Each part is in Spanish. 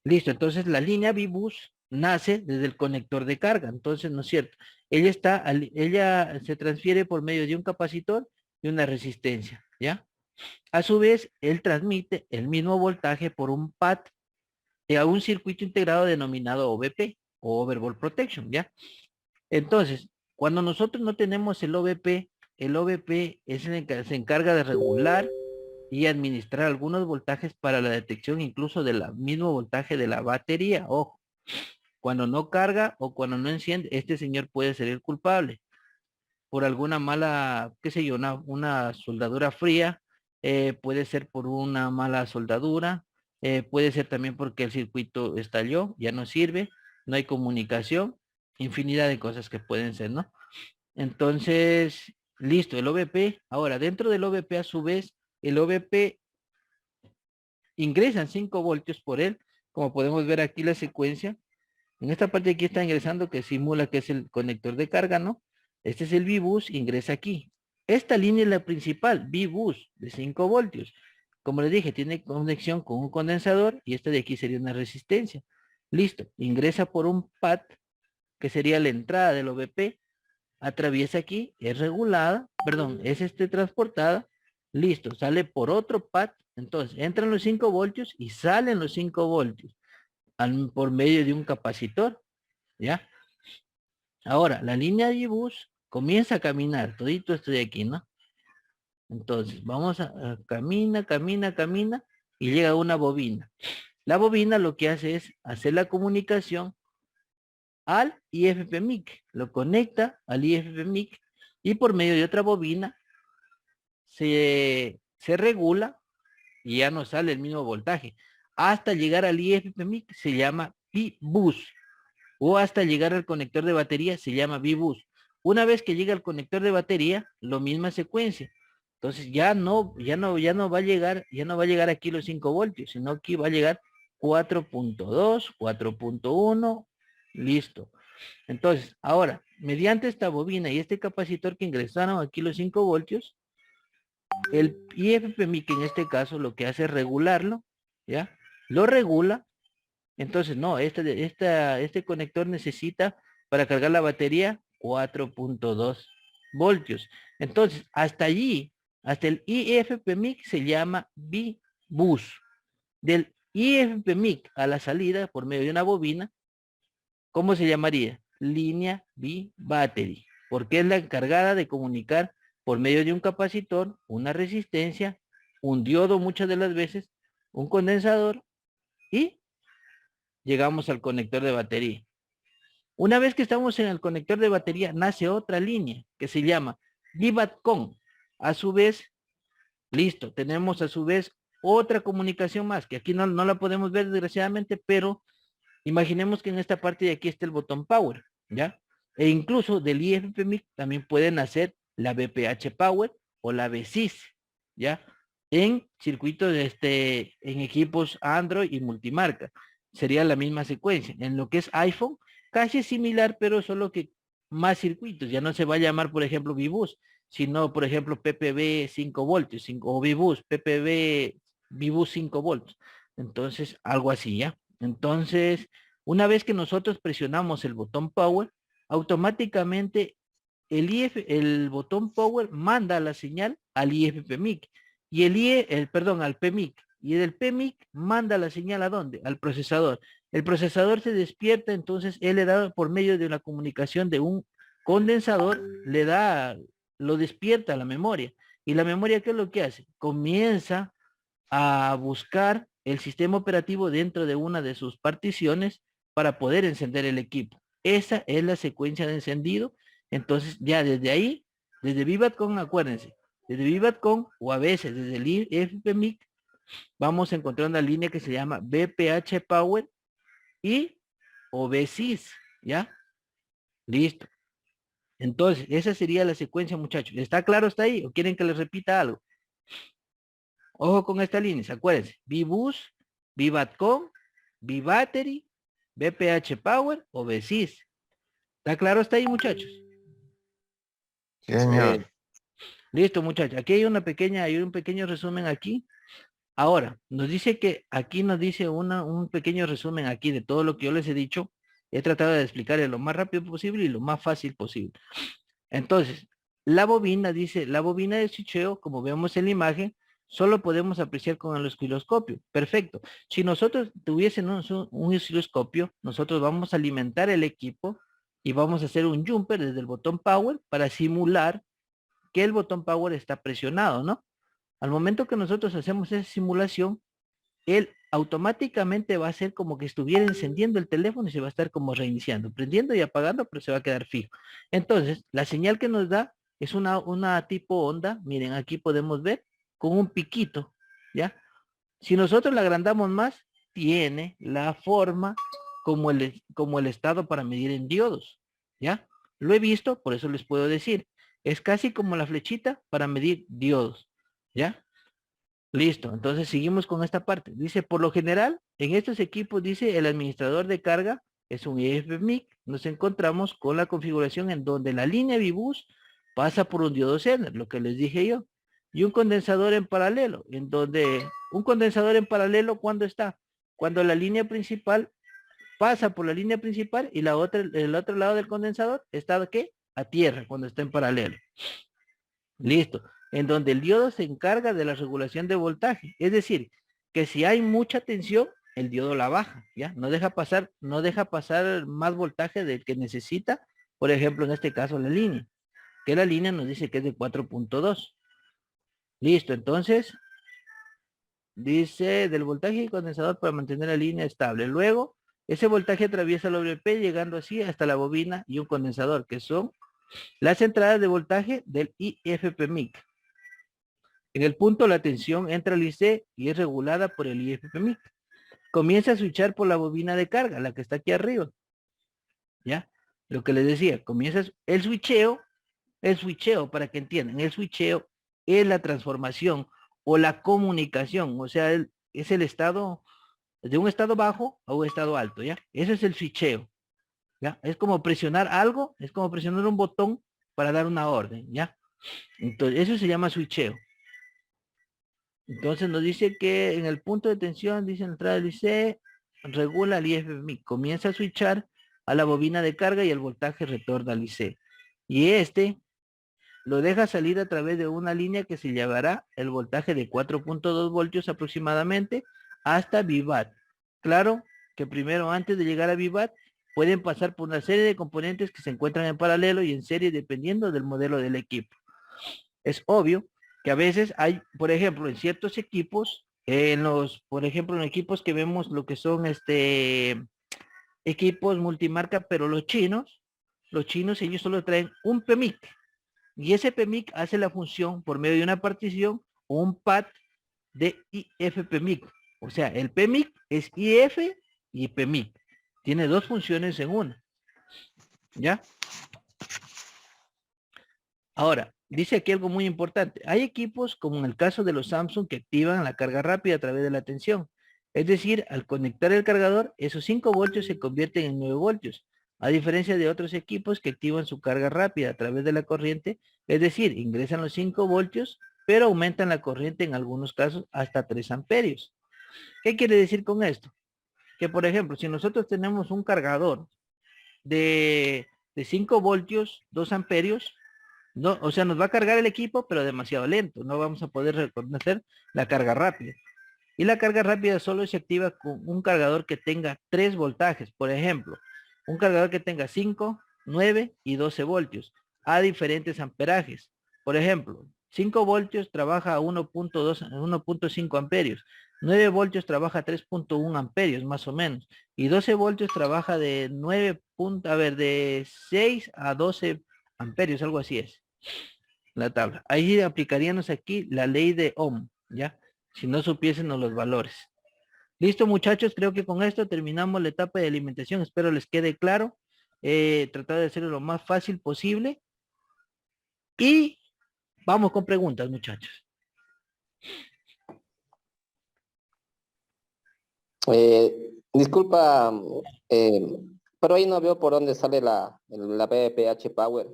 Listo, entonces la línea V-Bus nace desde el conector de carga, entonces no es cierto. Ella se transfiere por medio de un capacitor y una resistencia, ¿ya? A su vez, él transmite el mismo voltaje por un pad a un circuito integrado denominado OVP, o Overvolt Protection, ¿ya? Entonces, cuando nosotros no tenemos el OVP es se encarga de regular y administrar algunos voltajes para la detección incluso del mismo voltaje de la batería. Ojo, cuando no carga o cuando no enciende, este señor puede ser el culpable por alguna mala, qué sé yo, una soldadura fría, puede ser por una mala soldadura, puede ser también porque el circuito estalló, ya no sirve, no hay comunicación, infinidad de cosas que pueden ser, ¿no? Entonces, listo, el OVP. Ahora, dentro del OVP, a su vez, el OVP ingresan 5 voltios por él, como podemos ver aquí la secuencia. En esta parte aquí está ingresando que simula que es el conector de carga, ¿no? Este es el V-Bus, ingresa aquí. Esta línea es la principal, V-Bus, de 5 voltios. Como les dije, tiene conexión con un condensador y esta de aquí sería una resistencia. Listo, ingresa por un pad, que sería la entrada del OVP, atraviesa aquí, es regulada, perdón, es transportada, listo, sale por otro pad, entonces entran los 5 voltios y salen los 5 voltios por medio de un capacitor, ¿ya? Ahora, la línea de bus comienza a caminar, todito esto de aquí, ¿no? Entonces, vamos camina, camina, camina, y llega a una bobina. La bobina lo que hace es hacer la comunicación al IFP-MIC, lo conecta al IFP-MIC y por medio de otra bobina se regula y ya no sale el mismo voltaje. Hasta llegar al IFP-MIC se llama P-Bus o hasta llegar al conector de batería se llama V-Bus. Una vez que llega al conector de batería, lo misma secuencia. Entonces ya no va a llegar, ya no va a llegar aquí los 5 voltios, sino aquí va a llegar 4.2, 4.1, listo. Entonces, ahora, mediante esta bobina y este capacitor que ingresaron aquí los 5 voltios, el IFPMIC en este caso lo que hace es regularlo, ¿ya? Lo regula. Entonces, no, este conector necesita para cargar la batería 4.2 voltios. Entonces, hasta allí, hasta el IFPMIC se llama B-Bus. Del IFPMIC a la salida, por medio de una bobina, ¿cómo se llamaría? Línea B-Battery, porque es la encargada de comunicar por medio de un capacitor, una resistencia, un diodo muchas de las veces, un condensador y llegamos al conector de batería. Una vez que estamos en el conector de batería, nace otra línea que se llama VIVATCON. A su vez, listo, tenemos a su vez otra comunicación más, que aquí no la podemos ver desgraciadamente, pero imaginemos que en esta parte de aquí está el botón Power, ¿ya? E incluso del IFPMIC también pueden hacer la BPH Power o la BSIS, ¿ya? En circuitos, en equipos Android y multimarca. Sería la misma secuencia. En lo que es iPhone, casi similar, pero solo que más circuitos. Ya no se va a llamar, por ejemplo, VBus, sino, por ejemplo, PPB 5 voltios, o VBus, PPB, VBus 5 voltios. Entonces, algo así, ¿ya? Entonces, una vez que nosotros presionamos el botón Power, automáticamente el botón Power manda la señal al IFPMIC y perdón, al PMIC. Y el PMIC manda la señal ¿a dónde? Al procesador. El procesador se despierta, entonces él le da por medio de la comunicación de un condensador, lo despierta a la memoria. Y la memoria, ¿qué es lo que hace? Comienza a buscar el sistema operativo dentro de una de sus particiones para poder encender el equipo. Esa es la secuencia de encendido. Entonces ya desde ahí, desde VivatCon, acuérdense, desde VivatCon o a veces desde el FPMIC, vamos a encontrar una línea que se llama BPH Power y o BSIS, ¿ya? Listo. Entonces, esa sería la secuencia, muchachos. ¿Está claro hasta ahí? ¿O quieren que les repita algo? Ojo con esta línea, acuérdense. V-Bus, VivatCom, V-Battery, BPH Power o BSIS. ¿Está claro hasta ahí, muchachos? Sí, señor. Listo, muchachos. Aquí hay un pequeño resumen aquí. Ahora, nos dice que aquí nos dice un pequeño resumen aquí de todo lo que yo les he dicho. He tratado de explicarle lo más rápido posible y lo más fácil posible. Entonces, la bobina dice, la bobina de switcheo, como vemos en la imagen, solo podemos apreciar con el osciloscopio. Perfecto. Si nosotros tuviésemos un osciloscopio, nosotros vamos a alimentar el equipo y vamos a hacer un jumper desde el botón power para simular que el botón power está presionado, ¿no? Al momento que nosotros hacemos esa simulación, él automáticamente va a hacer como que estuviera encendiendo el teléfono y se va a estar como reiniciando, prendiendo y apagando, pero se va a quedar fijo. Entonces, la señal que nos da es una tipo onda, miren, aquí podemos ver, con un piquito, ¿ya? Si nosotros la agrandamos más, tiene la forma como el estado para medir en diodos, ¿ya? Lo he visto, por eso les puedo decir, es casi como la flechita para medir diodos, ¿ya? Listo, entonces seguimos con esta parte. Dice, por lo general, en estos equipos, dice, el administrador de carga es un IFMIC. Nos encontramos con la configuración en donde la línea Vibus pasa por un diodo Zener, lo que les dije yo, y un condensador en paralelo, en donde un condensador en paralelo, ¿cuándo está? Cuando la línea principal pasa por la línea principal y la otra, el otro lado del condensador está, ¿qué? A tierra, cuando está en paralelo. Listo. En donde el diodo se encarga de la regulación de voltaje. Es decir, que si hay mucha tensión, el diodo la baja, ¿ya? No deja pasar más voltaje del que necesita, por ejemplo, en este caso la línea, que la línea nos dice que es de 4.2. Listo, entonces, dice del voltaje y condensador para mantener la línea estable. Luego, ese voltaje atraviesa el OVP llegando así hasta la bobina y un condensador, que son las entradas de voltaje del IFPMIC. En el punto la tensión entra al IC y es regulada por el IFPMIC. Comienza a switchar por la bobina de carga, la que está aquí arriba. ¿Ya? Lo que les decía, comienza el switcheo, para que entiendan, el switcheo es la transformación o la comunicación, o sea, es el estado, de un estado bajo a un estado alto, ¿ya? Ese es el switcheo, ¿ya? Es como presionar algo, es como presionar un botón para dar una orden, ¿ya? Entonces, eso se llama switcheo. Entonces nos dice que en el punto de tensión, dice la entrada del IC, regula el IFMI, comienza a switchar a la bobina de carga y el voltaje retorna al IC. Y este lo deja salir a través de una línea que se llevará el voltaje de 4.2 voltios aproximadamente hasta VIVAT. Claro que primero, antes de llegar a VIVAT, pueden pasar por una serie de componentes que se encuentran en paralelo y en serie dependiendo del modelo del equipo. Es obvio que a veces hay, por ejemplo, en ciertos equipos, por ejemplo, en equipos que vemos lo que son equipos multimarca, pero los chinos ellos solo traen un PMIC y ese PMIC hace la función por medio de una partición o un pad de IF PMIC. O sea, el PMIC es IF y PMIC. Tiene dos funciones en una. ¿Ya? Ahora, dice aquí algo muy importante. Hay equipos, como en el caso de los Samsung, que activan la carga rápida a través de la tensión. Es decir, al conectar el cargador, esos 5 voltios se convierten en 9 voltios. A diferencia de otros equipos que activan su carga rápida a través de la corriente, es decir, ingresan los 5 voltios, pero aumentan la corriente en algunos casos hasta 3 amperios. ¿Qué quiere decir con esto? Que, por ejemplo, si nosotros tenemos un cargador de 5 voltios, 2 amperios, no, o sea, nos va a cargar el equipo, pero demasiado lento. No vamos a poder reconocer la carga rápida. Y la carga rápida solo se activa con un cargador que tenga 3 voltajes. Por ejemplo, un cargador que tenga 5, 9 y 12 voltios a diferentes amperajes. Por ejemplo, 5 voltios trabaja a 1.2, 1.5 amperios. 9 voltios trabaja a 3.1 amperios, más o menos. Y 12 voltios trabaja de 9, a ver, de 6 a 12 amperios, algo así es la tabla. Ahí aplicaríamos aquí la ley de Ohm, ¿ya? Si no supiésemos los valores. Listo, muchachos, creo que con esto terminamos la etapa de alimentación. Espero les quede claro. Tratar de hacerlo lo más fácil posible. Y vamos con preguntas, muchachos. Disculpa, pero ahí no veo por dónde sale la BPH Power.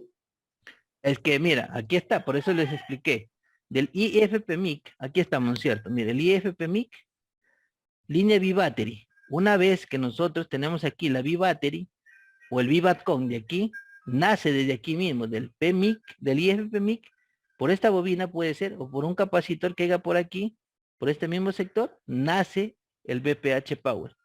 Es que mira, aquí está, por eso les expliqué. del IFPMIC, aquí estamos, ¿cierto? Mire, el IFPMIC, línea V-Battery. Una vez que nosotros tenemos aquí la V-Battery, o el VBATCON de aquí, nace desde aquí mismo, del PMIC, del IFPMIC, por esta bobina puede ser, o por un capacitor que haya por aquí, por este mismo sector, nace el BPH Power,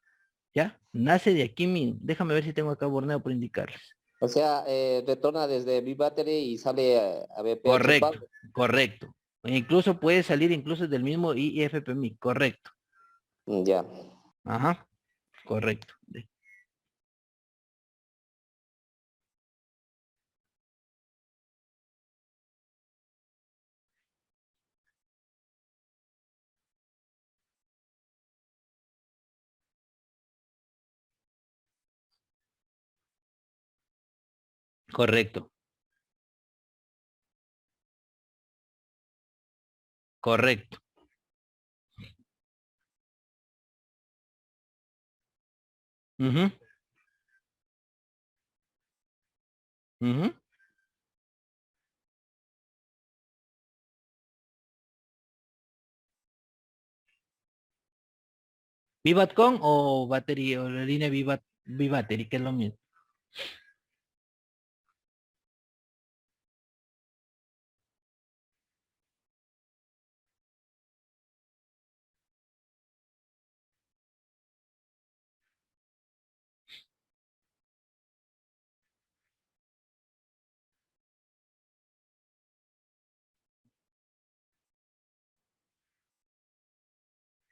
¿ya? Nace de aquí mismo. Déjame ver si tengo acá borneo por indicarles. O sea, retorna desde B-Battery y sale a BPH Correcto, Power. correcto. E incluso puede salir incluso del mismo IFPMIC, correcto. Ya. Ajá, correcto. Correcto, correcto. Ujú, ujú. ¿Vivatcon o batería o la línea Vivateri, que es lo mismo?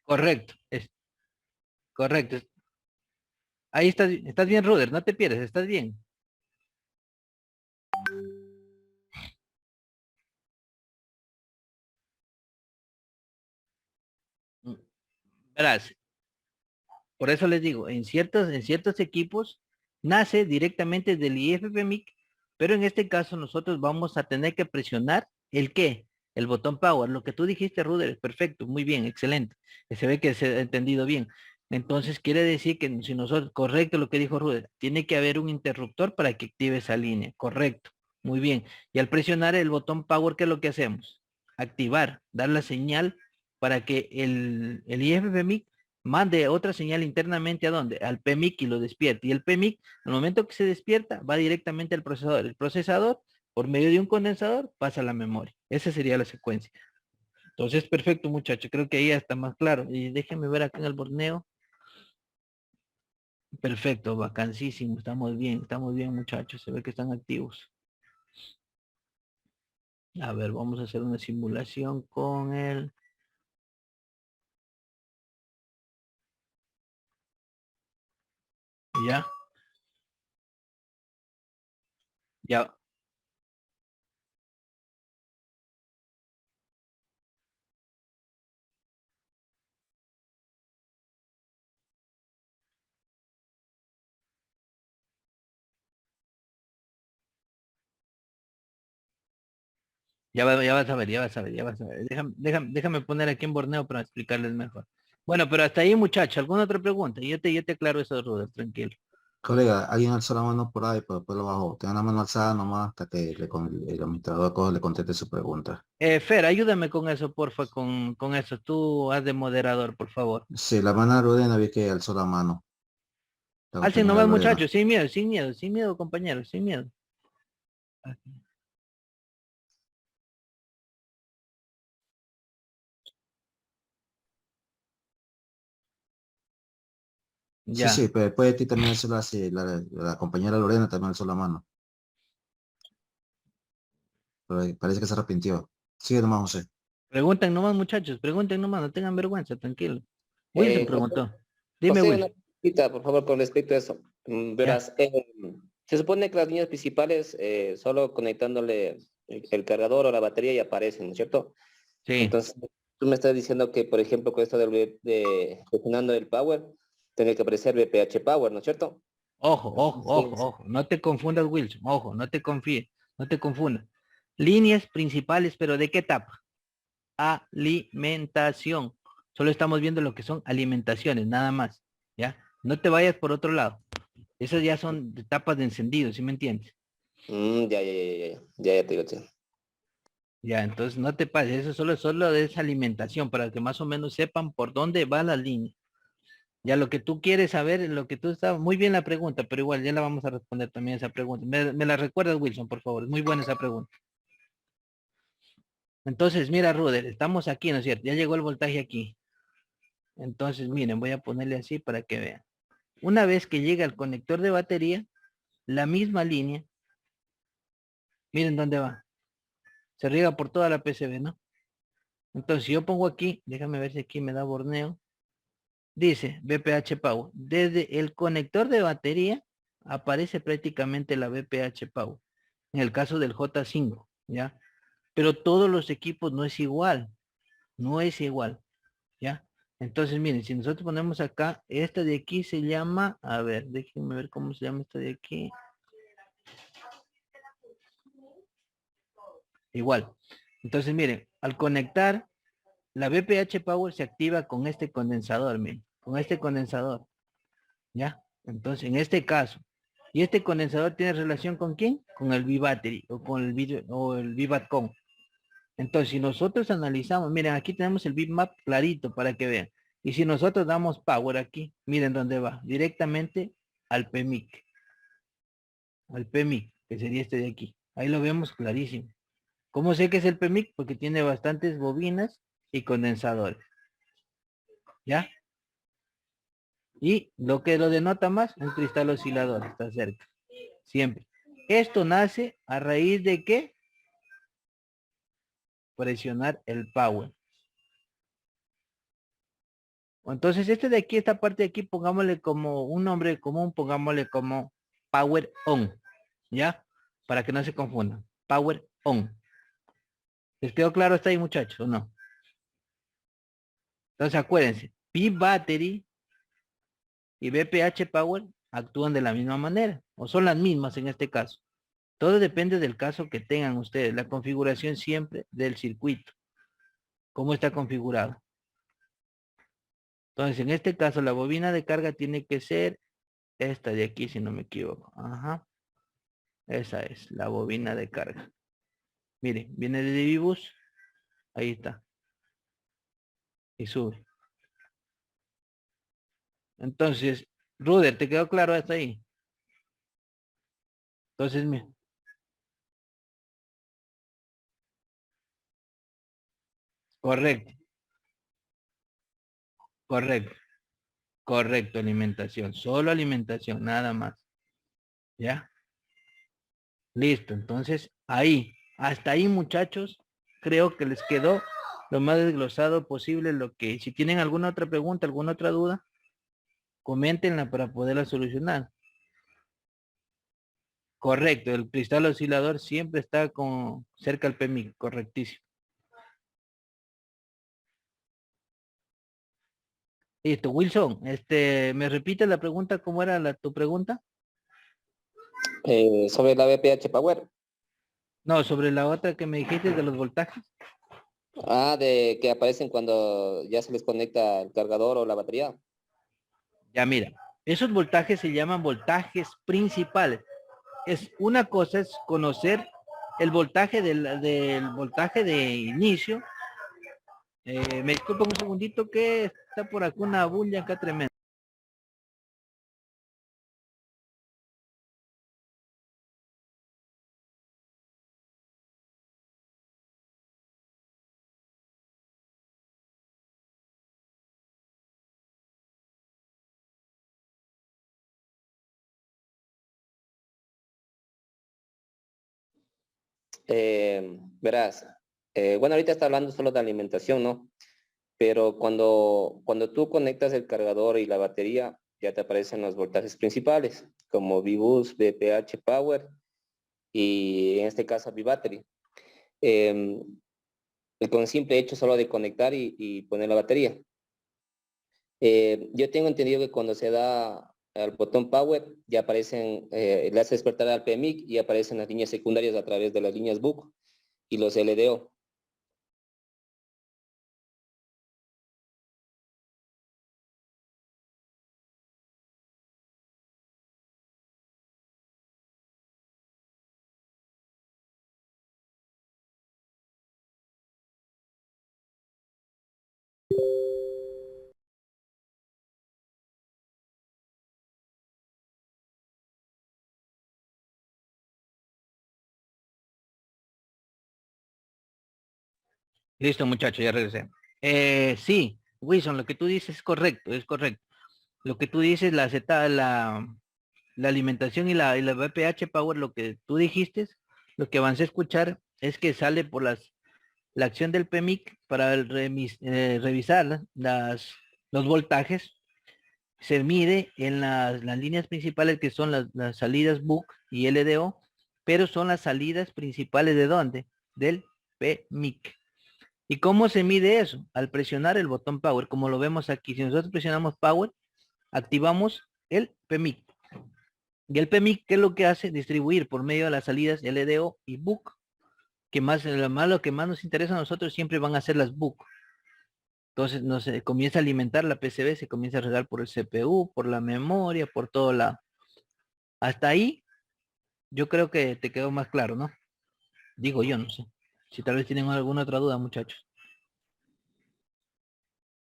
Correcto, es correcto. Ahí estás bien, Ruder, no te pierdes, estás bien. Mm, Verás, por eso les digo, en ciertos equipos nace directamente del IFPMIC, pero en este caso nosotros vamos a tener que presionar ¿el qué? El botón power. Lo que tú dijiste, Ruder, es perfecto, muy bien, excelente. Se ve que se ha entendido bien. Entonces quiere decir que si nosotros, correcto lo que dijo Ruder, tiene que haber un interruptor para que active esa línea. Correcto, muy bien. Y al presionar el botón power, ¿qué es lo que hacemos? Activar, dar la señal para que el IFPMIC mande otra señal internamente ¿a dónde? Al PMIC y lo despierte. Y el PMIC, al momento que se despierta, va directamente al procesador. El procesador, por medio de un condensador, pasa a la memoria. Esa sería la secuencia. Entonces, perfecto, muchachos. Creo que ahí ya está más claro. Y déjenme ver acá en el borneo. Perfecto, vacancísimo. Estamos bien, muchachos. Se ve que están activos. A ver, vamos a hacer una simulación con él. Ya, ya. Ya vas a ver, ya vas a ver, ya vas a ver. Déjame poner aquí en Borneo para explicarles mejor. Bueno, pero hasta ahí, muchacho. ¿Alguna otra pregunta? Yo te aclaro eso, Ruder, tranquilo. Colega, alguien alzó la mano por ahí, pero después lo bajó. Tenga la mano alzada nomás hasta que el administrador le conteste su pregunta. Fer, ayúdame con eso, porfa, con eso. Tú haz de moderador, por favor. Sí, la hermana Lorena vi que alzó la mano. La Alcen compañera nomás, Lorena. muchachos, sin miedo, sin miedo, sin miedo, compañeros, sin miedo. Sí, Ya. sí, pero después de ti también alzó sí, la compañera Lorena también alzó la mano. Pero parece que se arrepintió. Sigue nomás, José. Pregunten nomás, muchachos, pregunten nomás, no tengan vergüenza, tranquilo. Wilson José, preguntó. Dime, José, una Will. preguntita, por favor, con respecto a eso. Ya. Verás, se supone que las líneas principales, solo conectándole el cargador o la batería ya aparecen, ¿no es cierto? Sí. Entonces, tú me estás diciendo que, por ejemplo, con esto de presionando el power, tiene que aparecer BPH power, ¿no es cierto? Ojo, ojo, ojo, Entonces, ojo. No te confundas, Wilson. Ojo, no te confíes. No te confundas. Líneas principales, pero ¿de qué etapa? Alimentación. Solo estamos viendo lo que son alimentaciones, nada más. ¿Ya? No te vayas por otro lado. Esas ya son etapas de encendido, ¿sí me entiendes? ya te digo, sí. Ya, entonces no te pases, eso solo es alimentación, para que más o menos sepan por dónde va la línea. Ya lo que tú quieres saber, lo que tú estás, muy bien la pregunta, pero igual ya la vamos a responder también esa pregunta. Me la recuerdas, Wilson, por favor, es muy buena esa pregunta. Entonces, mira, Ruder, estamos aquí, ¿no es cierto? Ya llegó el voltaje aquí. Entonces, miren, voy a ponerle así para que vean. Una vez que llega al conector de batería, la misma línea, miren dónde va. Se riega por toda la PCB, ¿no? Entonces, si yo pongo aquí, déjame ver si aquí me da borneo. Dice VPH Power. Desde el conector de batería aparece prácticamente la VPH Power. En el caso del J5, ¿ya? Pero todos los equipos no es igual. No es igual, ¿ya? Entonces, miren, si nosotros ponemos acá, esta de aquí se llama, a ver, déjenme ver cómo se llama esta de aquí. Igual. Entonces, miren, al conectar, la VPH Power se activa con este condensador, miren, con este condensador, ¿ya? Entonces, en este caso, ¿y este condensador tiene relación con quién? Con el V-Battery o con el V-Batcon. Entonces, si nosotros analizamos, miren, aquí tenemos el bitmap clarito para que vean. Y si nosotros damos power aquí, miren dónde va, directamente al PMIC, que sería este de aquí. Ahí lo vemos clarísimo. ¿Cómo sé que es el PMIC? Porque tiene bastantes bobinas y condensadores. ¿Ya? Y lo que lo denota más, un cristal oscilador, está cerca. Siempre. Esto nace a raíz de qué? Presionar el power. Entonces, este de aquí, esta parte de aquí, pongámosle como un nombre común, pongámosle como Power On, ¿ya? Para que no se confundan. Power On. ¿Les quedó claro hasta ahí, muchachos, o no? Entonces, acuérdense, P-Battery y BPH Power actúan de la misma manera, o son las mismas en este caso. Todo depende del caso que tengan ustedes, la configuración siempre del circuito, cómo está configurado. Entonces, en este caso, la bobina de carga tiene que ser esta de aquí, si no me equivoco. Ajá. Esa es la bobina de carga. Mire, viene de Divibus. Ahí está. Y sube. Entonces, Ruder, ¿te quedó claro hasta ahí? Entonces, correcto, correcto, correcto, alimentación. Solo alimentación, nada más. ¿Ya? Listo. Entonces, ahí, hasta ahí, muchachos, creo que les quedó lo más desglosado posible. Lo que, si tienen alguna otra pregunta, alguna otra duda, coméntenla para poderla solucionar. Correcto, el cristal oscilador siempre está con cerca al PMI, correctísimo. Listo, Wilson, ¿me repites la pregunta? ¿Cómo era tu pregunta? Sobre la VPH Power. No, sobre la otra que me dijiste de los voltajes. Ah, de que aparecen cuando ya se les conecta el cargador o la batería. Ya mira, esos voltajes se llaman voltajes principales. Una cosa es conocer el voltaje del voltaje de inicio. Me disculpa un segundito que está por acá una bulla acá tremenda. Verás, bueno, ahorita está hablando solo de alimentación, ¿no? Pero cuando tú conectas el cargador y la batería, ya te aparecen los voltajes principales, como VBoost, VPH Power y en este caso V-Battery. Eh, con simple hecho solo de conectar y poner la batería. Yo tengo entendido que cuando se da al botón Power, ya aparecen, le hace despertar al PMIC y aparecen las líneas secundarias a través de las líneas BUC y los LDO. Listo, muchachos, ya regresé. Sí, Wilson, lo que tú dices es correcto, es correcto. Lo que tú dices, la alimentación y la BPH Power, lo que tú dijiste, lo que avancé a escuchar es que sale por la acción del PMIC para revisar los voltajes. Se mide en las líneas principales que son las salidas BUC y LDO, pero son las salidas principales ¿de dónde? Del PMIC. ¿Y cómo se mide eso? Al presionar el botón Power, como lo vemos aquí. Si nosotros presionamos Power, activamos el PMIC. Y el PMIC, ¿qué es lo que hace? Distribuir por medio de las salidas LDO y BUC, que lo que más nos interesa a nosotros siempre van a ser las BUC. Entonces nos comienza a alimentar la PCB, se comienza a regar por el CPU, por la memoria, por todo lado. Hasta ahí, yo creo que te quedó más claro, ¿no? Digo yo, no sé. Si tal vez tienen alguna otra duda, muchachos.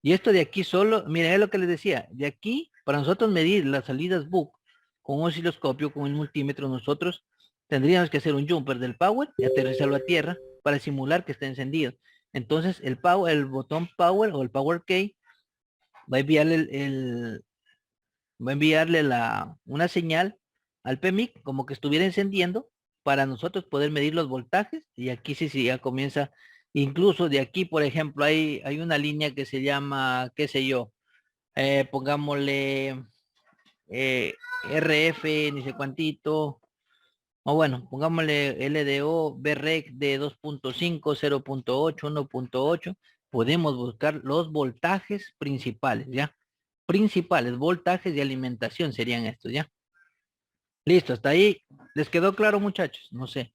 Y esto de aquí solo, mira, es lo que les decía, de aquí, para nosotros medir las salidas BUC con un osciloscopio, con un multímetro, nosotros tendríamos que hacer un jumper del power y aterrizarlo a tierra para simular que está encendido. Entonces, el botón power o el power key va a enviarle una señal al PMIC como que estuviera encendiendo para nosotros poder medir los voltajes y aquí sí ya comienza, incluso de aquí por ejemplo hay una línea que se llama, qué sé yo, pongámosle RF, ni sé cuantito, o bueno, pongámosle LDO, BREC de 2.5, 0.8, 1.8, podemos buscar los voltajes principales, ¿ya? Principales, voltajes de alimentación serían estos, ¿ya? Listo, hasta ahí. ¿Les quedó claro, muchachos? No sé.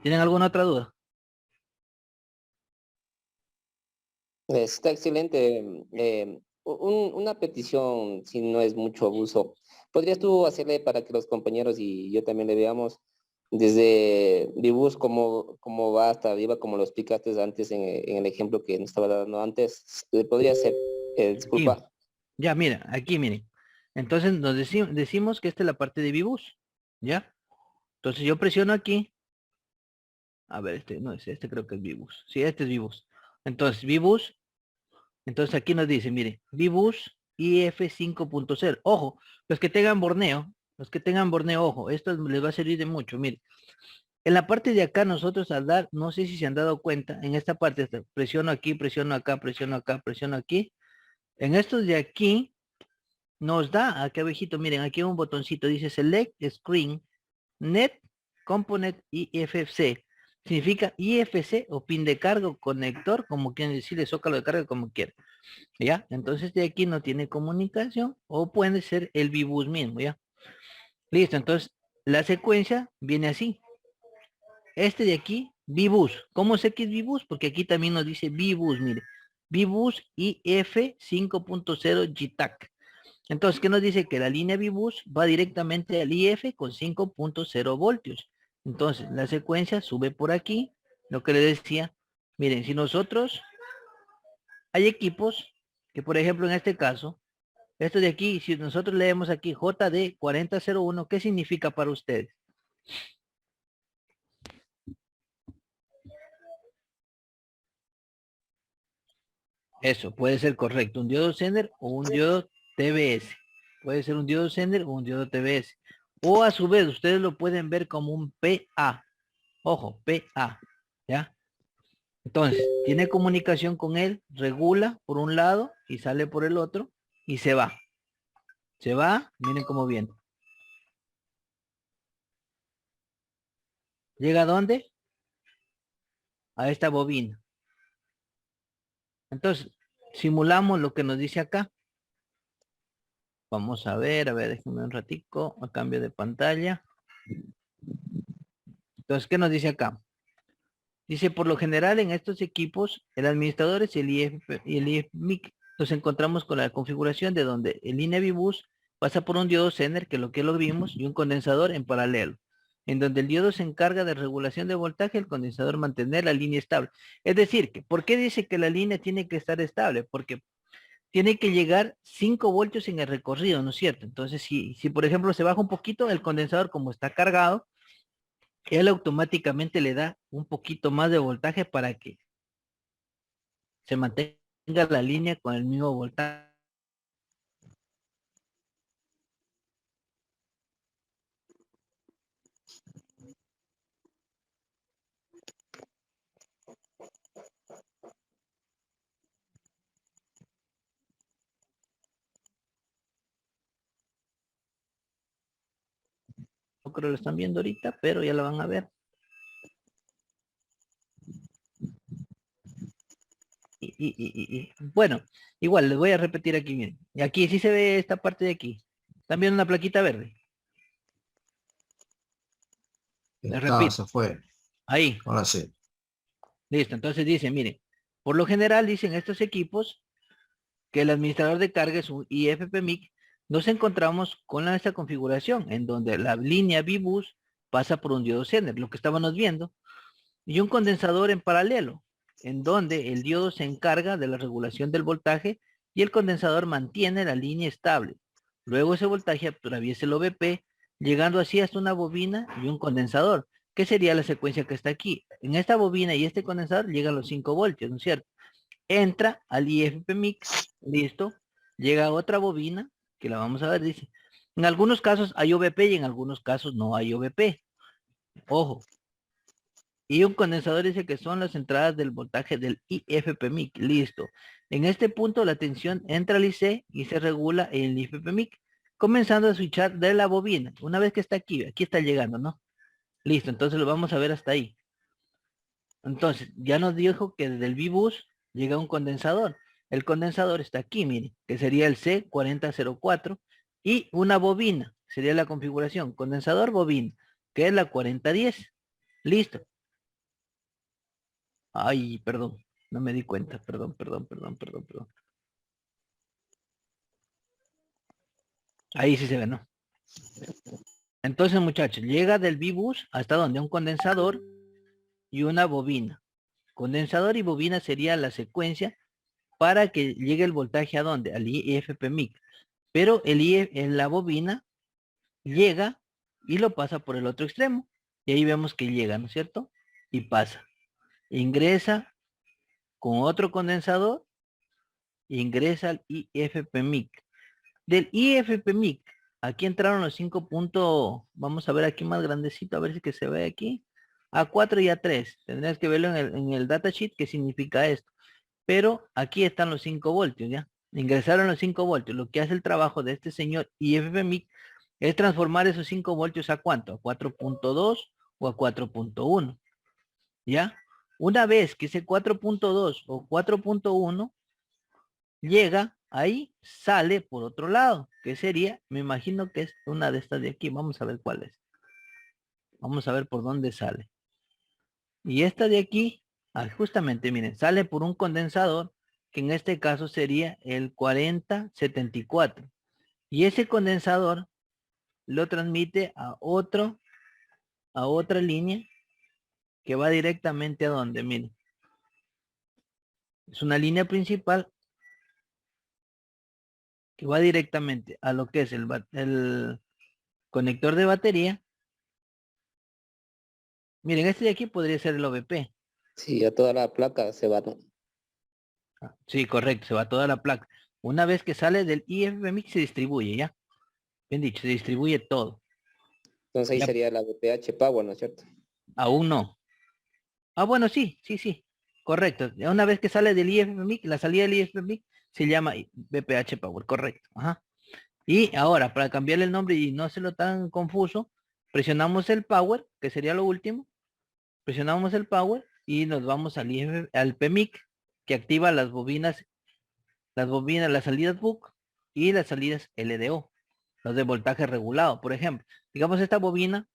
¿Tienen alguna otra duda? Está excelente. Una petición, si no es mucho abuso, ¿podrías tú hacerle para que los compañeros y yo también le veamos desde Vibus cómo va hasta arriba, como lo explicaste antes en el ejemplo que nos estaba dando antes? ¿Podría ser? Aquí. Disculpa. Ya, mira, aquí miren. Entonces decimos que esta es la parte de Vibus, ¿ya? Entonces yo presiono aquí. A ver, este no es este, creo que es Vibus. Sí, este es Vibus. Entonces, Vibus. Entonces aquí nos dice, mire, Vibus IF 5.0. Ojo, los que tengan Borneo, ojo, esto les va a servir de mucho. Mire, en la parte de acá nosotros al dar, no sé si se han dado cuenta, en esta parte presiono aquí, presiono acá, presiono acá, presiono aquí. En estos de aquí nos da, aquí abajito, miren, aquí hay un botoncito, dice Select Screen, Net, Component IFC. Significa IFC o pin de carga o conector, como quieren decirle, zócalo de carga, como quieran. ¿Ya? Entonces de aquí no tiene comunicación o puede ser el Vibus mismo, ¿ya? Listo, entonces la secuencia viene así. Este de aquí, Vibus. ¿Cómo sé que es Vibus? Porque aquí también nos dice Vibus, mire. Vibus IF 5.0 GTAC. Entonces, ¿qué nos dice? Que la línea Vibus va directamente al IF con 5.0 voltios. Entonces, la secuencia sube por aquí. Lo que le decía, miren, si nosotros, hay equipos que, por ejemplo, en este caso, esto de aquí, si nosotros leemos aquí JD 4001, ¿qué significa para ustedes? Eso, puede ser correcto, un diodo Zener o un diodo TBS. Puede ser un diodo Zener o un diodo TBS. O a su vez, ustedes lo pueden ver como un PA. Ojo, PA. ¿Ya? Entonces, tiene comunicación con él, regula por un lado y sale por el otro y se va. Se va, miren cómo viene. ¿Llega a dónde? A esta bobina. Entonces, simulamos lo que nos dice acá. Vamos a ver, déjenme un ratico, a cambio de pantalla. Entonces, ¿qué nos dice acá? Dice, por lo general en estos equipos, el administrador es el IF y el IFMIC. Nos encontramos con la configuración de donde el INEVIBUS pasa por un diodo Zener, que lo vimos, y un condensador en paralelo, en donde el diodo se encarga de regulación de voltaje, el condensador mantener la línea estable. Es decir, ¿por qué dice que la línea tiene que estar estable? Porque tiene que llegar 5 voltios en el recorrido, ¿no es cierto? Entonces, si por ejemplo se baja un poquito, el condensador como está cargado, él automáticamente le da un poquito más de voltaje para que se mantenga la línea con el mismo voltaje. No creo que lo están viendo ahorita, pero ya lo van a ver. Bueno, igual les voy a repetir aquí, miren. Y aquí sí se ve esta parte de aquí. ¿Están viendo una plaquita verde? Les repito. Se fue. Ahí. Ahora sí. Listo. Entonces dice, miren, por lo general dicen estos equipos que el administrador de carga es un IFPMIC. Nos encontramos con esta configuración en donde la línea VBus pasa por un diodo Zener, lo que estábamos viendo, y un condensador en paralelo, en donde el diodo se encarga de la regulación del voltaje y el condensador mantiene la línea estable. Luego ese voltaje atraviesa el OVP, llegando así hasta una bobina y un condensador, que sería la secuencia que está aquí. En esta bobina y este condensador llegan los 5 voltios, ¿no es cierto? Entra al IFPMIC, listo, llega a otra bobina, que la vamos a ver, dice. En algunos casos hay OVP y en algunos casos no hay OVP. Ojo, y un condensador dice que son las entradas del voltaje del IFPMIC. Listo. En este punto la tensión entra al IC y se regula en el IFPMIC, comenzando a switchar de la bobina. Una vez que está aquí está llegando, ¿no? Listo, entonces lo vamos a ver hasta ahí. Entonces, ya nos dijo que desde el VBus llega un condensador. El condensador está aquí, mire, que sería el C4004 y una bobina, sería la configuración, condensador bobina, que es la 4010. Listo. Ay, perdón, no me di cuenta, perdón. Ahí sí se ve, ¿no? Entonces, muchachos, llega del VBus hasta donde un condensador y una bobina. Condensador y bobina sería la secuencia para que llegue el voltaje a dónde, al IFPMIC. Pero en la bobina llega y lo pasa por el otro extremo. Y ahí vemos que llega, ¿no es cierto? Y pasa. Ingresa con otro condensador, ingresa al IFPMIC. Del IFPMIC, aquí entraron los 5 puntos, vamos a ver aquí más grandecito, a ver si que se ve aquí. A4 y A3, tendrías que verlo en el datasheet, qué significa esto. Pero aquí están los 5 voltios, ¿ya? Ingresaron los 5 voltios. Lo que hace el trabajo de este señor IFPMIC es transformar esos 5 voltios a ¿cuánto? A 4.2 o a 4.1, ¿ya? Una vez que ese 4.2 o 4.1 llega, ahí sale por otro lado, que sería, me imagino que es una de estas de aquí. Vamos a ver cuál es. Vamos a ver por dónde sale. Y esta de aquí, justamente, miren, sale por un condensador, que en este caso sería el 4074. Y ese condensador lo transmite a otra línea que va directamente a donde, miren. Es una línea principal que va directamente a lo que es el conector de batería. Miren, este de aquí podría ser el OVP. Sí, a toda la placa se va, ¿no? Sí, correcto, se va toda la placa. Una vez que sale del IFMIC se distribuye, ¿ya? Bien dicho, se distribuye todo. Entonces ahí Ya, sería la VPH Power, ¿no es cierto? aún no. Ah, bueno, sí. Correcto. Ya una vez que sale del IFMIC, la salida del IFMIC se llama BPH Power, correcto. Ajá. Y ahora, para cambiarle el nombre y no hacerlo tan confuso, presionamos el Power, que sería lo último. Presionamos el Power y nos vamos al PMIC, que activa las salidas BUC y las salidas LDO, los de voltaje regulado. Por ejemplo, digamos esta bobina,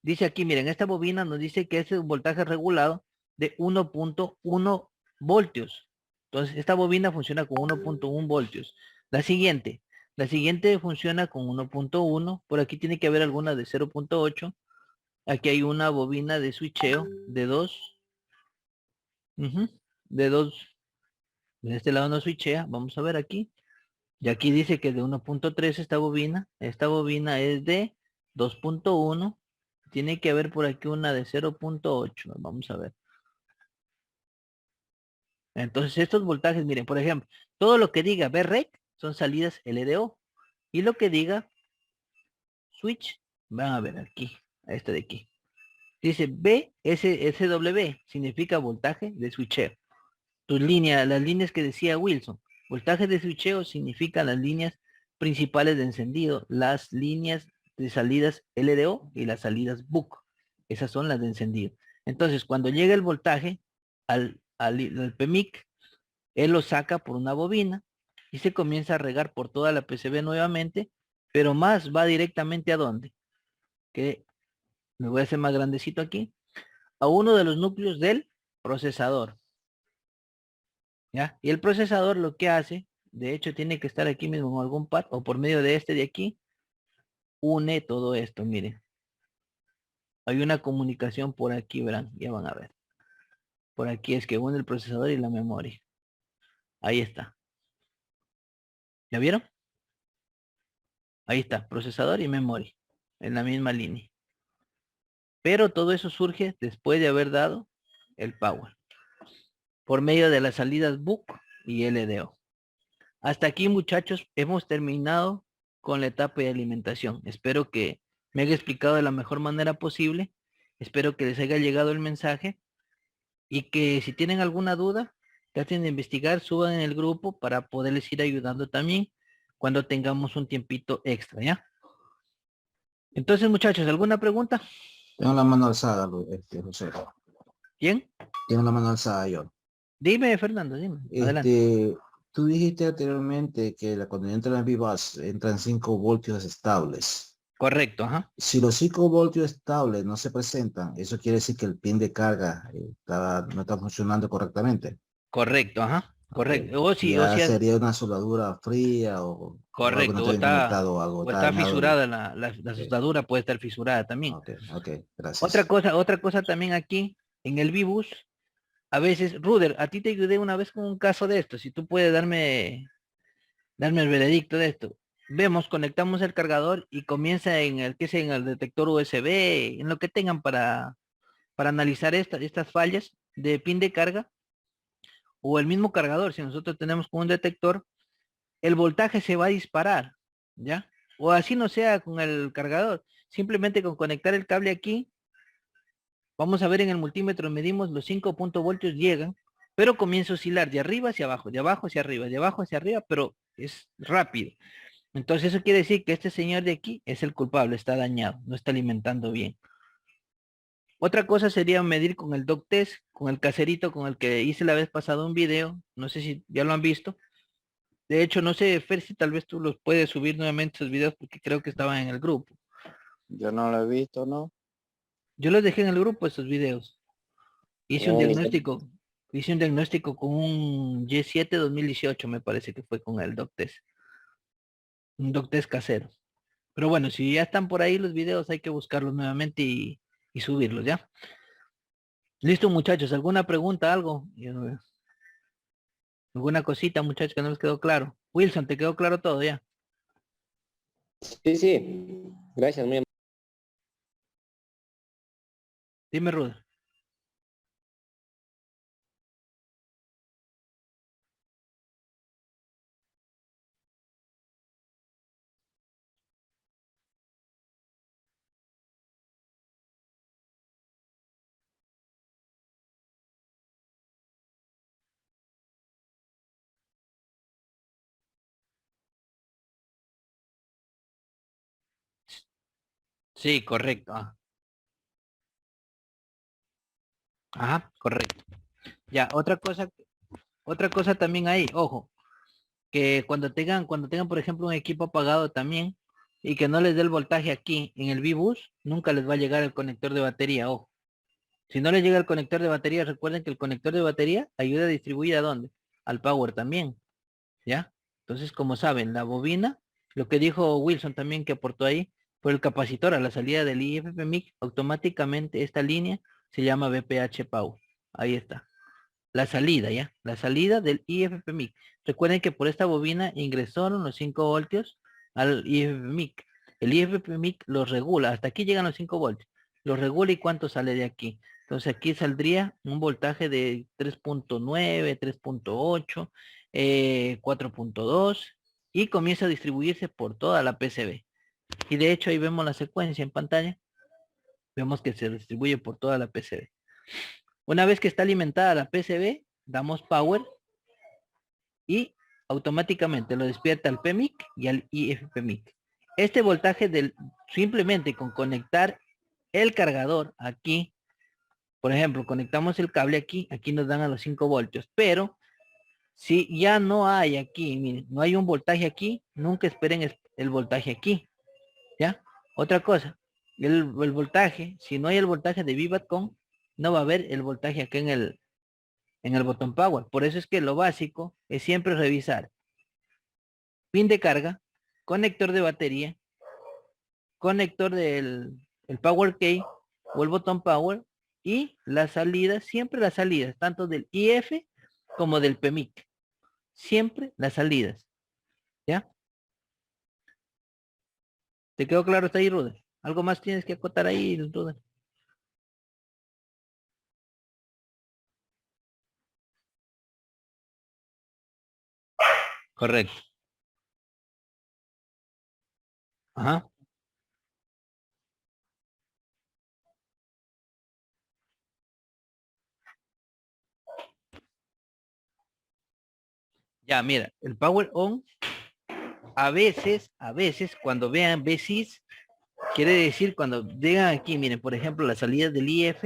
dice aquí, miren, esta bobina nos dice que es un voltaje regulado de 1.1 voltios. Entonces, esta bobina funciona con 1.1 voltios. La siguiente funciona con 1.1. Por aquí tiene que haber alguna de 0.8. Aquí hay una bobina de switcheo de 2. De 2. De este lado no switchea. Vamos a ver aquí. Y aquí dice que de 1.3 esta bobina. Esta bobina es de 2.1. Tiene que haber por aquí una de 0.8. Vamos a ver. Entonces estos voltajes, miren, por ejemplo, todo lo que diga VREC son salidas LDO. Y lo que diga switch, van a ver aquí, a este de aquí. Dice BSSW, significa voltaje de switcheo. Tus líneas, las líneas que decía Wilson. Voltaje de switcheo significa las líneas principales de encendido, las líneas de salidas LDO y las salidas BUC. Esas son las de encendido. Entonces, cuando llega el voltaje al PMIC, él lo saca por una bobina y se comienza a regar por toda la PCB nuevamente, pero más va directamente a dónde? Que me voy a hacer más grandecito aquí, a uno de los núcleos del procesador. ¿Ya? Y el procesador lo que hace, de hecho tiene que estar aquí mismo en algún pad o por medio de este de aquí, une todo esto, miren. Hay una comunicación por aquí, verán, ya van a ver. Por aquí es que une el procesador y la memoria. Ahí está. ¿Ya vieron? Ahí está, procesador y memoria, en la misma línea. Pero todo eso surge después de haber dado el power, por medio de las salidas BUC y LDO. Hasta aquí, muchachos, hemos terminado con la etapa de alimentación. Espero que me haya explicado de la mejor manera posible. Espero que les haya llegado el mensaje y que si tienen alguna duda, traten de investigar, suban en el grupo para poderles ir ayudando también cuando tengamos un tiempito extra, ¿ya? Entonces, muchachos, ¿alguna pregunta? Tengo la mano alzada, José. ¿Quién? Tengo la mano alzada yo. Dime, Fernando, dime. Adelante. Tú dijiste anteriormente que cuando entra en VBus entran 5 voltios estables. Correcto, ajá. Si los 5 voltios estables no se presentan, eso quiere decir que el pin de carga no está funcionando correctamente. Correcto, ajá. Correcto. Okay. Ya sería una soldadura fría o correcto, algo no o está fisurada la soldadura, puede estar fisurada también. Ok, gracias. Otra cosa también aquí, en el VBus, a veces, Ruder, a ti te ayudé una vez con un caso de esto, si tú puedes darme el veredicto de esto. Vemos, conectamos el cargador y comienza en el detector USB, en lo que tengan para analizar estas fallas de pin de carga, o el mismo cargador, si nosotros tenemos con un detector, el voltaje se va a disparar, ¿ya? O así no sea con el cargador, simplemente con conectar el cable aquí, vamos a ver en el multímetro, medimos los 5.voltios llegan, pero comienza a oscilar de arriba hacia abajo, de abajo hacia arriba, de abajo hacia arriba, pero es rápido. Entonces eso quiere decir que este señor de aquí es el culpable, está dañado, no está alimentando bien. Otra cosa sería medir con el doc test, con el caserito con el que hice la vez pasada un video, no sé si ya lo han visto. De hecho, no sé, Fer, si tal vez tú los puedes subir nuevamente esos videos porque creo que estaban en el grupo. Yo no lo he visto, ¿no? Yo los dejé en el grupo esos videos. Hice un diagnóstico con un Y7 2018, me parece que fue con el doc test. Un doc test casero. Pero bueno, si ya están por ahí los videos, hay que buscarlos nuevamente y subirlos, ¿ya? Listo, muchachos, ¿alguna pregunta, algo? ¿Alguna cosita, muchachos, que no les quedó claro? Wilson, ¿te quedó claro todo ya? Sí. Gracias, muy amable. Dime, Ruth. Sí, correcto. Ajá, correcto. Ya, otra cosa también hay, ojo, que cuando tengan, por ejemplo, un equipo apagado también, y que no les dé el voltaje aquí en el VBus, nunca les va a llegar el conector de batería, ojo. Si no les llega el conector de batería, recuerden que el conector de batería ayuda a distribuir ¿a dónde? Al power también, ¿ya? Entonces, como saben, la bobina, lo que dijo Wilson también que aportó ahí, fue el capacitor a la salida del IFPMIC, automáticamente esta línea se llama BPH Power. Ahí está. La salida, ¿ya? La salida del IFPMIC. Recuerden que por esta bobina ingresaron los 5 voltios al IFPMIC. El IFPMIC los regula. Hasta aquí llegan los 5 voltios. Los regula y cuánto sale de aquí. Entonces aquí saldría un voltaje de 3.9, 3.8, 4.2 y comienza a distribuirse por toda la PCB. Y de hecho ahí vemos la secuencia en pantalla. Vemos que se distribuye por toda la PCB. Una vez que está alimentada la PCB, damos power y automáticamente lo despierta al PMIC y al IFPMIC. Este voltaje simplemente con conectar el cargador aquí, por ejemplo, conectamos el cable aquí, aquí nos dan a los 5 voltios, pero si ya no hay aquí, miren, no hay un voltaje aquí, nunca esperen el voltaje aquí, ¿ya? Otra cosa, el voltaje, si no hay el voltaje de VivatCon, no va a haber el voltaje aquí en el botón power. Por eso es que lo básico es siempre revisar pin de carga, conector de batería, conector del el power key o el botón power y las salidas, siempre las salidas, tanto del IF como del PMIC. Siempre las salidas. ¿Ya? ¿Te quedó claro hasta ahí, Ruder? ¿Algo más tienes que acotar ahí, Ruder? Correcto. Ajá. Ya, mira, el power on, a veces, cuando vean BSIS, quiere decir cuando llegan aquí, miren, por ejemplo, la salida del IF,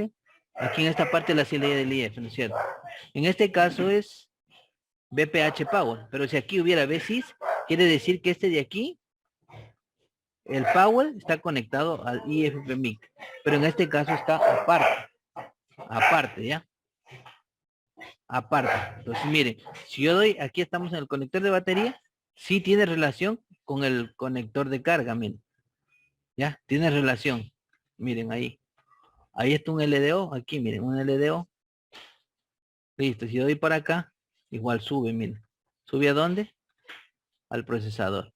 aquí en esta parte la salida del IF, ¿no es cierto? En este caso es BPH Power, pero si aquí hubiera BSIS, quiere decir que este de aquí, el Power está conectado al IFPMIC, pero en este caso está aparte, ¿ya? Aparte. Entonces, miren, si yo doy, aquí estamos en el conector de batería, sí tiene relación con el conector de carga, miren. ¿Ya? Tiene relación. Miren ahí. Ahí está un LDO, aquí miren, un LDO. Listo, si yo doy para acá, igual sube, miren. ¿Sube a dónde? Al procesador.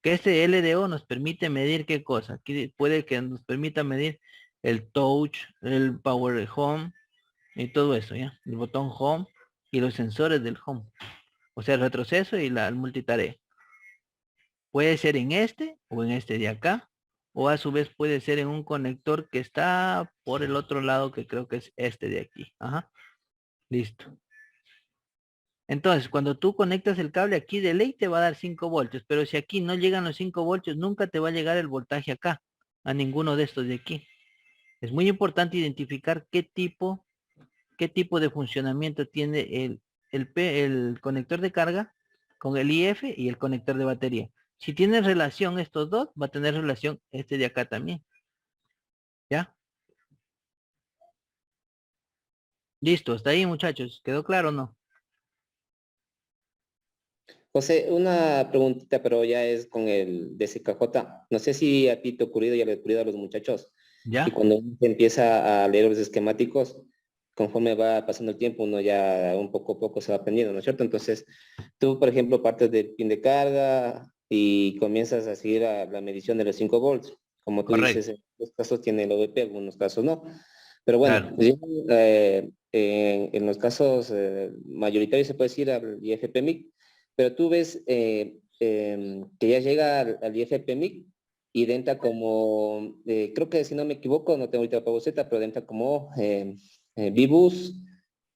Que este LDO nos permite medir qué cosa. Aquí puede que nos permita medir el touch, el power home y todo eso, ¿ya? El botón home y los sensores del home. O sea, el retroceso y el multitarea. Puede ser en este o en este de acá. O a su vez puede ser en un conector que está por el otro lado, que creo que es este de aquí. Ajá. Listo. Entonces, cuando tú conectas el cable aquí de ley te va a dar 5 voltios, pero si aquí no llegan los 5 voltios, nunca te va a llegar el voltaje acá, a ninguno de estos de aquí. Es muy importante identificar qué tipo de funcionamiento tiene el conector de carga con el IF y el conector de batería. Si tienen relación estos dos, va a tener relación este de acá también. ¿Ya? Listo, hasta ahí muchachos. ¿Quedó claro o no? José, una preguntita, pero ya es con el DCKJ. No sé si a ti te ha ocurrido y le ha ocurrido a los muchachos, que ¿Ya? cuando uno empieza a leer los esquemáticos, conforme va pasando el tiempo, uno ya un poco a poco se va aprendiendo, ¿no es cierto? Entonces, tú, por ejemplo, partes del pin de carga y comienzas a seguir a la medición de los 5 volts. Como tú dices, Correcto. en algunos casos tiene el OVP, en algunos casos no. Pero bueno, Claro. yo, en los casos mayoritarios se puede decir al IFPMIC, pero tú ves que ya llega al IFPMIC y entra como, creo que si no me equivoco, no tengo ahorita la pauseta, pero entra como Vibus,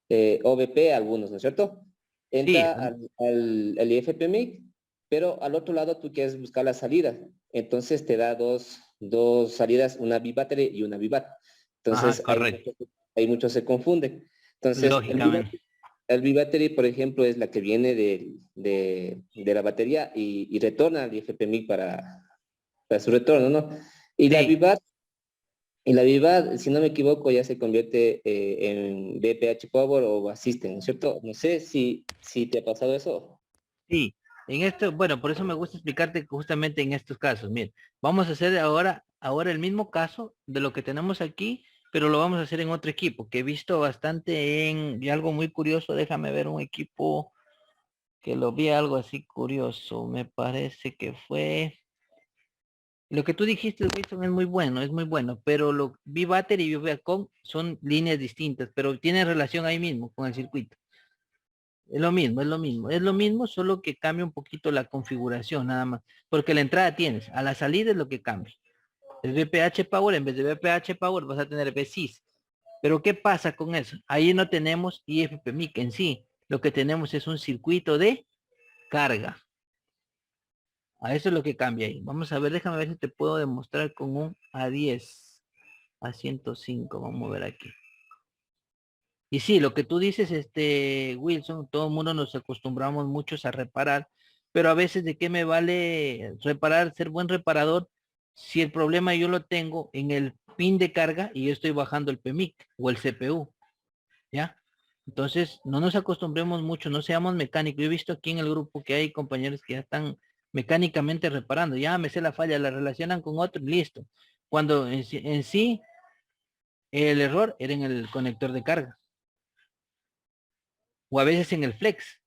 OVP, algunos, ¿no es cierto? Sí, Entra al IFPMIC, pero al otro lado tú quieres buscar la salida. Entonces te da dos salidas, una B-Battery y una V-Bat. ajá, Entonces correcto. hay muchos se confunden. Entonces Lógicamente. el V-Battery, por ejemplo, es la que viene de la batería y retorna al IFPMI para su retorno, ¿no? Y la Sí, V-Bat, si no me equivoco, ya se convierte en BPH Power o Assistant, ¿no es cierto? No sé si te ha pasado eso. sí. En esto, bueno, por eso me gusta explicarte justamente en estos casos. Miren, vamos a hacer ahora el mismo caso de lo que tenemos aquí, pero lo vamos a hacer en otro equipo, que he visto bastante y algo muy curioso. Déjame ver un equipo que lo vi algo así curioso. Me parece que fue Lo que tú dijiste, Wilson, es muy bueno, pero lo V-Battery y V-Con son líneas distintas, pero tienen relación ahí mismo con el circuito. Es lo mismo, es lo mismo, es lo mismo, solo que cambia un poquito la configuración, nada más. Porque la entrada tienes, a la salida es lo que cambia. El VPH Power, en vez de VPH Power, vas a tener VSIS. Pero ¿qué pasa con eso? Ahí no tenemos IFPMIC en sí. Lo que tenemos es un circuito de carga. A eso es lo que cambia ahí. Vamos a ver, déjame ver si te puedo demostrar con un A10, A105. Vamos a ver aquí. Y sí, lo que tú dices, Wilson, todo el mundo nos acostumbramos muchos a reparar, pero a veces de qué me vale reparar, ser buen reparador, si el problema yo lo tengo en el pin de carga y yo estoy bajando el PMIC o el CPU, ¿ya? Entonces, no nos acostumbremos mucho, no seamos mecánicos. Yo he visto aquí en el grupo que hay compañeros que ya están mecánicamente reparando, ya me sé la falla, la relacionan con otro, listo. Cuando en sí el error era en el conector de carga. O a veces en el flex,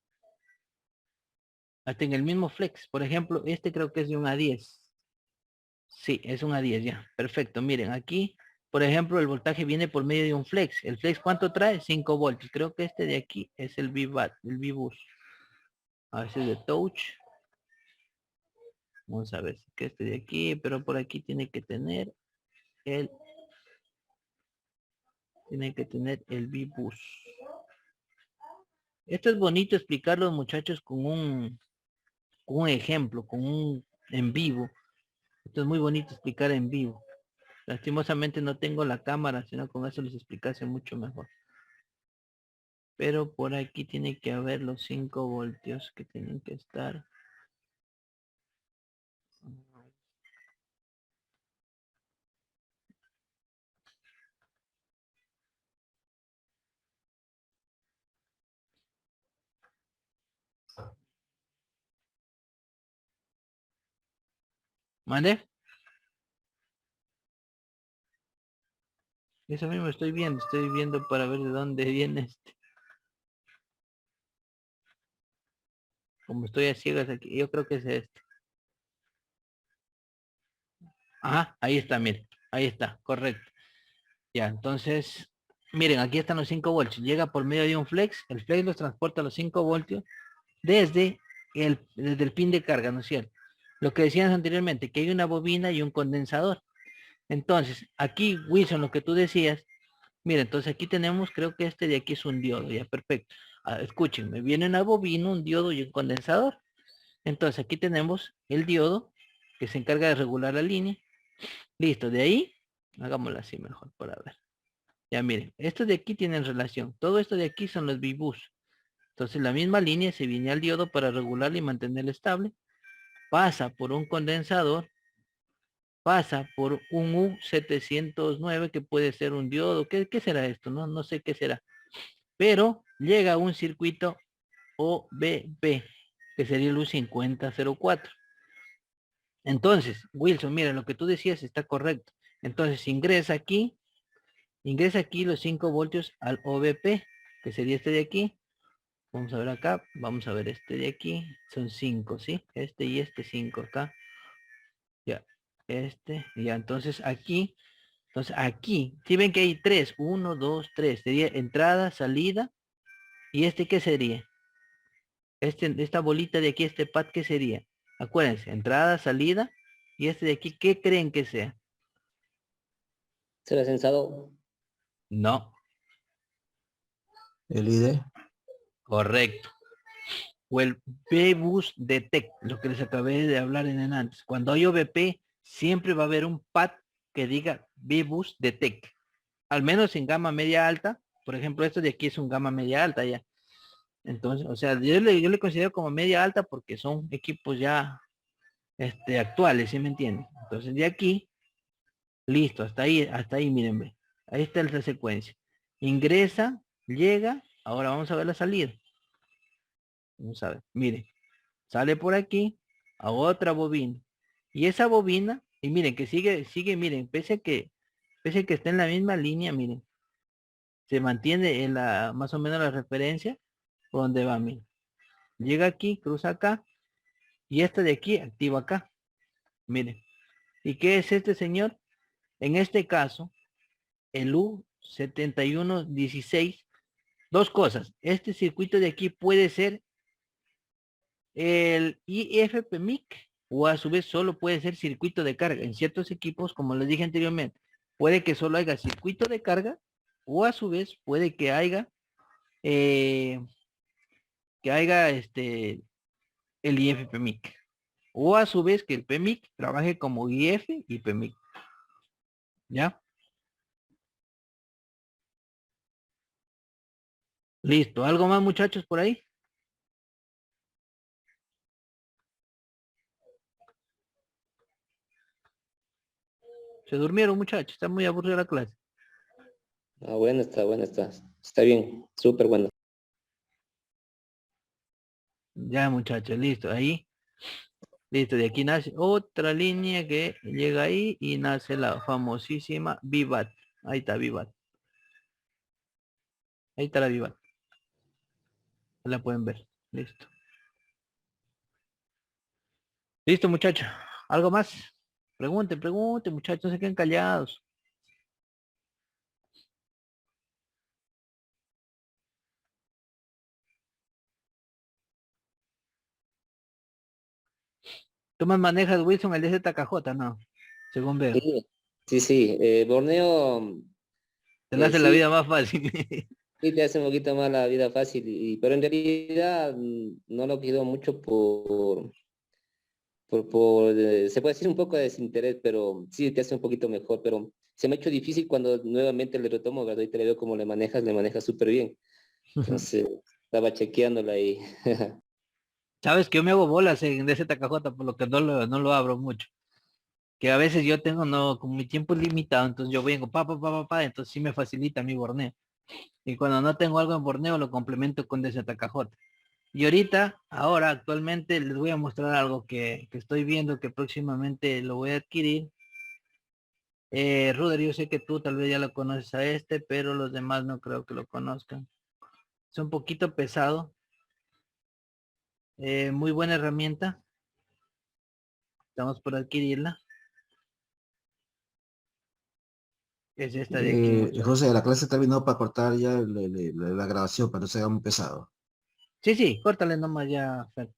hasta en el mismo flex. Por ejemplo, este creo que es de un A10. Sí, es un A10 ya. Perfecto. Miren, aquí, por ejemplo, el voltaje viene por medio de un flex. ¿El flex cuánto trae? 5 voltios. Creo que este de aquí es el VBAT, el VBoost. A veces de touch. Vamos a ver que este de aquí, pero por aquí tiene que tener el VBoost. Esto es bonito explicarlo, muchachos, con un ejemplo, con un en vivo. Esto es muy bonito explicar en vivo. Lastimosamente no tengo la cámara, sino con eso les explicase mucho mejor. Pero por aquí tiene que haber los 5 voltios que tienen que estar. ¿Mande? Eso mismo estoy viendo para ver de dónde viene este. Como estoy a ciegas aquí, yo creo que es este. Ajá, ahí está, miren. Ahí está, correcto. Ya, entonces, miren, aquí están los 5 voltios. Llega por medio de un flex. El flex los transporta a los 5 voltios desde desde el pin de carga, ¿no es cierto? Lo que decíamos anteriormente, que hay una bobina y un condensador. Entonces, aquí, Wilson, lo que tú decías, mira, entonces aquí tenemos, creo que este de aquí es un diodo, ya, perfecto. Ah, escúchenme, viene una bobina, un diodo y un condensador. Entonces, aquí tenemos el diodo que se encarga de regular la línea. Listo, de ahí, hagámoslo así mejor para ver. Ya miren, estos de aquí tienen relación. Todo esto de aquí son los VBus. Entonces, la misma línea se viene al diodo para regularla y mantenerla estable. Pasa por un condensador, pasa por un U709 que puede ser un diodo. ¿Qué será esto? No, no sé qué será. Pero llega a un circuito OBP, que sería el U5004. Entonces, Wilson, mira, lo que tú decías está correcto. Entonces, ingresa aquí los 5 voltios al OBP, que sería este de aquí. Vamos a ver acá, vamos a ver este de aquí. Son 5, ¿sí? Este y este 5 acá. Ya, ya, entonces aquí, si ven que hay 3, 1, 2, 3, sería entrada, salida, y este ¿qué sería? Esta bolita de aquí, este pad, ¿qué sería? Acuérdense, entrada, salida, y este de aquí, ¿qué creen que sea? ¿Será sensado? No, El ID. correcto. O el B-Bus Detect, lo que les acabé de hablar en antes. Cuando hay OVP, siempre va a haber un pad que diga B-Bus Detect. Al menos en gama media alta. Por ejemplo, esto de aquí es un gama media alta ya. Entonces, o sea, yo le considero como media alta porque son equipos ya actuales, ¿sí me entienden? Entonces de aquí, listo, hasta ahí, miren, ve. Ahí está la secuencia. Ingresa, llega, ahora vamos a ver la salida. Vamos a ver, miren, sale por aquí a otra bobina. Y esa bobina, y miren, que sigue, miren, pese a que está en la misma línea, miren, se mantiene en más o menos la referencia por donde va, miren. Llega aquí, cruza acá, y esta de aquí activa acá. Miren, ¿Y qué es este señor? En este caso, el U7116, dos cosas. Este circuito de aquí puede ser el IFPMIC o a su vez solo puede ser circuito de carga. En ciertos equipos, como les dije anteriormente, puede que solo haya circuito de carga o a su vez puede que haya el IFPMIC. O a su vez que el PMIC trabaje como IF y PMIC. ¿Ya? Listo. ¿Algo más, muchachos, por ahí? Se durmieron, muchachos. Está muy aburrida la clase. Ah, bueno, está. Está bien, súper bueno. Ya, muchachos, listo. Ahí. Listo. De aquí nace otra línea que llega ahí y nace la famosísima Vivat. Ahí está Vivat. Ahí está la Vivat. La pueden ver. Listo. Listo, muchachos. ¿Algo más? Pregunten, muchachos. No se queden callados. ¿Tú más manejas, Wilson, el DZKJ? No. Según veo. Sí. Borneo, Te la hace la sí, vida más fácil. sí te hace un poquito más la vida fácil, pero en realidad no lo quiero mucho se puede decir un poco de desinterés, pero sí te hace un poquito mejor, pero se me ha hecho difícil cuando nuevamente le retomo, ¿verdad? Y te le veo cómo le manejas súper bien. Entonces, estaba chequeándola ahí. Sabes que yo me hago bolas en DZKJ, por lo que no lo abro mucho. Que a veces yo tengo, no, como mi tiempo es limitado, entonces yo vengo, entonces sí me facilita mi Borneo. Y cuando no tengo algo en Borneo, lo complemento con DZKJ. Y ahorita, ahora, actualmente, les voy a mostrar algo que estoy viendo que próximamente lo voy a adquirir. Ruder, yo sé que tú tal vez ya lo conoces a este, pero los demás no creo que lo conozcan. Es un poquito pesado. Muy buena herramienta. Estamos por adquirirla. Es esta de aquí, muchachos. José, la clase terminó para cortar ya la grabación, para no sea muy pesado. Sí, córtale nomás ya, Fer.